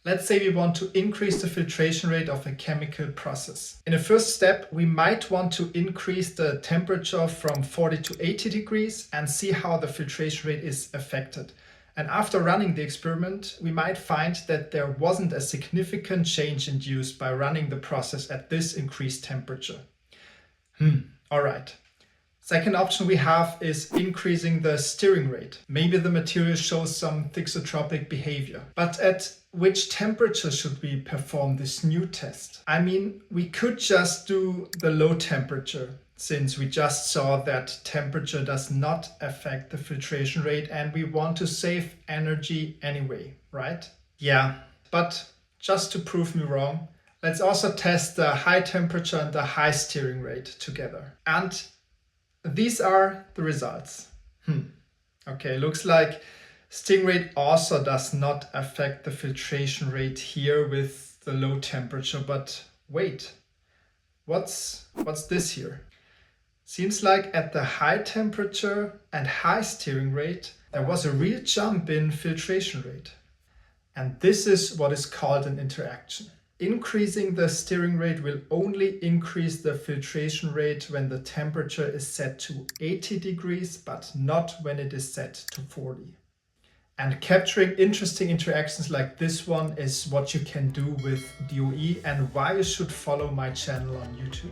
Let's say we want to increase the filtration rate of a chemical process. In the first step, we might want to increase the temperature from 40 to 80 degrees and see how the filtration rate is affected. And after running the experiment, we might find that there wasn't a significant change induced by running the process at this increased temperature. All right. Second option we have is increasing the stirring rate. Maybe the material shows some thixotropic behavior. But at which temperature should we perform this new test? I mean, we could just do the low temperature, since we just saw that temperature does not affect the filtration rate and we want to save energy anyway, right? Yeah, but just to prove me wrong, let's also test the high temperature and the high stirring rate together. And these are the results. Okay, looks like stirring rate also does not affect the filtration rate here with the low temperature, but wait, what's this here? Seems like at the high temperature and high stirring rate, there was a real jump in filtration rate. And this is what is called an interaction. Increasing the stirring rate will only increase the filtration rate when the temperature is set to 80 degrees, but not when it is set to 40. And capturing interesting interactions like this one is what you can do with DOE and why you should follow my channel on YouTube.